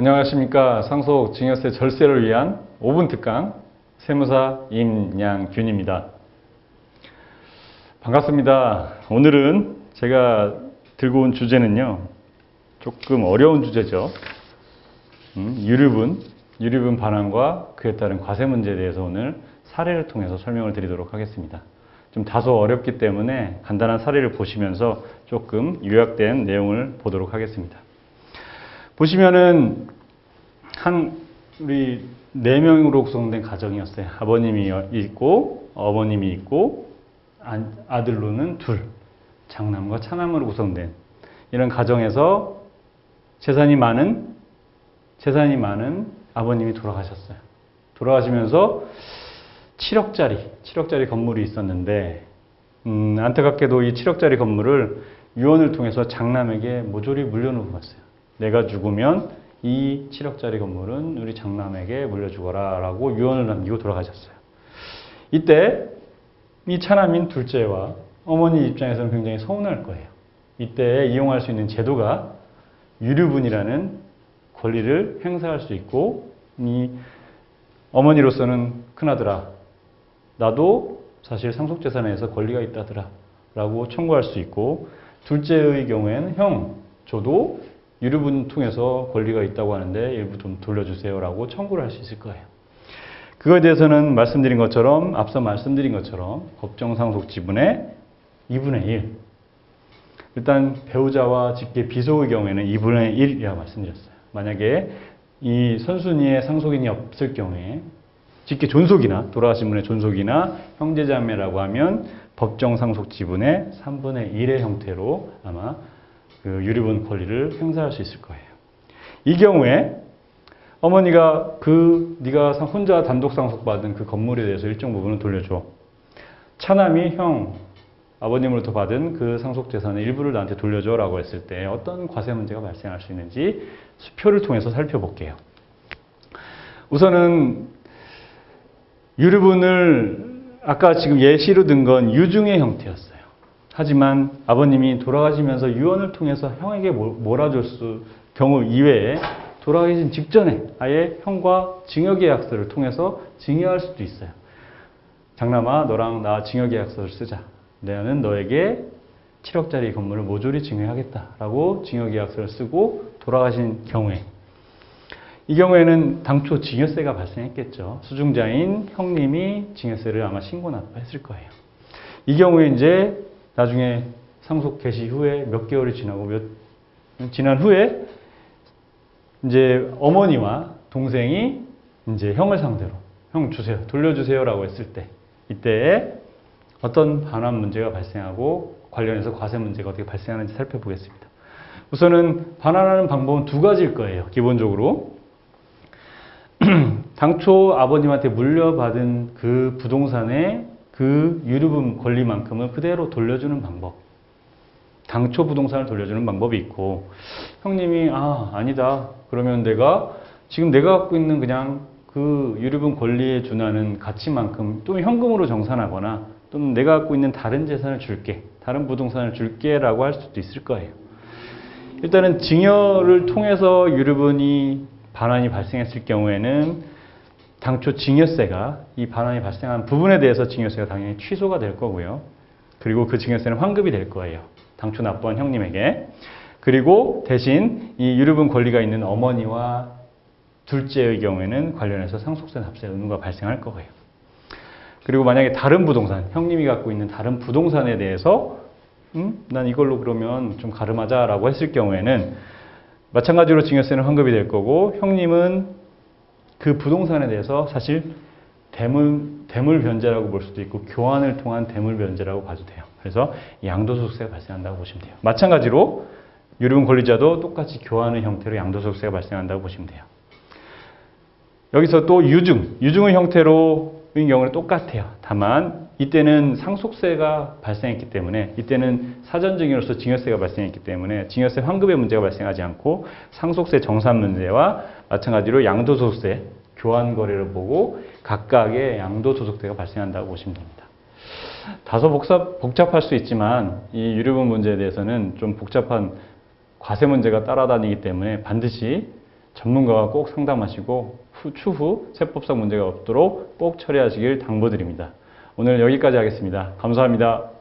안녕하십니까. 상속 증여세 절세를 위한 5분 특강 세무사 임양균입니다. 반갑습니다. 오늘은 제가 들고 온 주제는요, 조금 어려운 주제죠. 유류분 반환과 그에 따른 과세 문제에 대해서 오늘 사례를 통해서 설명을 드리도록 하겠습니다. 좀 다소 어렵기 때문에 간단한 사례를 보시면서 조금 요약된 내용을 보도록 하겠습니다. 보시면은 우리 4명으로 구성된 가정이었어요. 아버님이 있고 어머님이 있고 아들로는 둘, 장남과 차남으로 구성된 이런 가정에서 재산이 많은 아버님이 돌아가셨어요. 돌아가시면서 7억짜리 건물이 있었는데 안타깝게도 이 7억짜리 건물을 유언을 통해서 장남에게 모조리 물려놓고 갔어요. 내가 죽으면 이 7억짜리 건물은 우리 장남에게 물려주거라 라고 유언을 남기고 돌아가셨어요. 이때 이 차남인 둘째와 어머니 입장에서는 굉장히 서운할 거예요. 이때 이용할 수 있는 제도가 유류분이라는 권리를 행사할 수 있고, 이 어머니로서는 큰아들아, 나도 사실 상속재산에서 권리가 있다더라 라고 청구할 수 있고, 둘째의 경우에는 형, 저도 유류분 통해서 권리가 있다고 하는데 일부 좀 돌려주세요 라고 청구를 할 수 있을 거예요. 그거에 대해서는 앞서 말씀드린 것처럼 법정상속 지분의 2분의 1. 일단 배우자와 직계 비속의 경우에는 2분의 1이라고 말씀드렸어요. 만약에 이 선순위에 상속인이 없을 경우에 직계 존속이나 돌아가신 분의 존속이나 형제자매라고 하면 법정상속 지분의 3분의 1의 형태로 아마 그 유류분 권리를 행사할 수 있을 거예요. 이 경우에 어머니가 네가 혼자 단독 상속받은 그 건물에 대해서 일정 부분을 돌려줘. 차남이 형, 아버님으로부터 받은 그 상속재산의 일부를 나한테 돌려줘 라고 했을 때 어떤 과세 문제가 발생할 수 있는지 수표를 통해서 살펴볼게요. 우선은 유류분을 아까 지금 예시로 든 건 유증의 형태였어요. 하지만 아버님이 돌아가시면서 유언을 통해서 형에게 몰아줄 경우 이외에 돌아가신 직전에 아예 형과 증여계약서를 통해서 증여할 수도 있어요. 장남아, 너랑 나 증여계약서를 쓰자. 나는 너에게 7억짜리 건물을 모조리 증여하겠다라고 증여계약서를 쓰고 돌아가신 경우에, 이 경우에는 당초 증여세가 발생했겠죠. 수증자인 형님이 증여세를 아마 신고 납부했을 거예요. 이 경우에 이제 나중에 상속 개시 후에 몇 개월이 지난 후에 이제 어머니와 동생이 이제 형을 상대로 형 주세요, 돌려주세요라고 했을 때 이때에 어떤 반환 문제가 발생하고 관련해서 과세 문제가 어떻게 발생하는지 살펴보겠습니다. 우선은 반환하는 방법은 두 가지일 거예요. 기본적으로 당초 아버님한테 물려받은 그 부동산의 그 유류분 권리만큼을 그대로 돌려주는 방법, 당초 부동산을 돌려주는 방법이 있고, 형님이 아니다, 그러면 지금 내가 갖고 있는 그냥 그 유류분 권리에 준하는 가치만큼 또는 현금으로 정산하거나 또는 내가 갖고 있는 다른 재산을 줄게, 다른 부동산을 줄게 라고 할 수도 있을 거예요. 일단은 증여를 통해서 유류분이 반환이 발생했을 경우에는 당초 증여세가 이 반환이 발생한 부분에 대해서 증여세가 당연히 취소가 될 거고요. 그리고 그 증여세는 환급이 될 거예요. 당초 납부한 형님에게. 그리고 대신 이 유류분 권리가 있는 어머니와 둘째의 경우에는 관련해서 상속세 납세 의무가 발생할 거예요. 그리고 만약에 다른 부동산, 형님이 갖고 있는 다른 부동산에 대해서 난 이걸로 그러면 좀 가름하자라고 했을 경우에는 마찬가지로 증여세는 환급이 될 거고, 형님은 그 부동산에 대해서 사실 대물 변제라고 볼 수도 있고 교환을 통한 대물 변제라고 봐도 돼요. 그래서 양도소득세가 발생한다고 보시면 돼요. 마찬가지로 유류분 권리자도 똑같이 교환의 형태로 양도소득세가 발생한다고 보시면 돼요. 여기서 또 유증의 형태로인 경우는 똑같아요. 다만 이때는 상속세가 발생했기 때문에, 이때는 사전증여로서 증여세가 발생했기 때문에 증여세 환급의 문제가 발생하지 않고 상속세 정산 문제와 마찬가지로 양도소득세, 교환거래를 보고 각각의 양도소득세가 발생한다고 보시면 됩니다. 다소 복잡할 수 있지만 이 유류분 문제에 대해서는 좀 복잡한 과세 문제가 따라다니기 때문에 반드시 전문가와 꼭 상담하시고 추후 세법상 문제가 없도록 꼭 처리하시길 당부드립니다. 오늘 여기까지 하겠습니다. 감사합니다.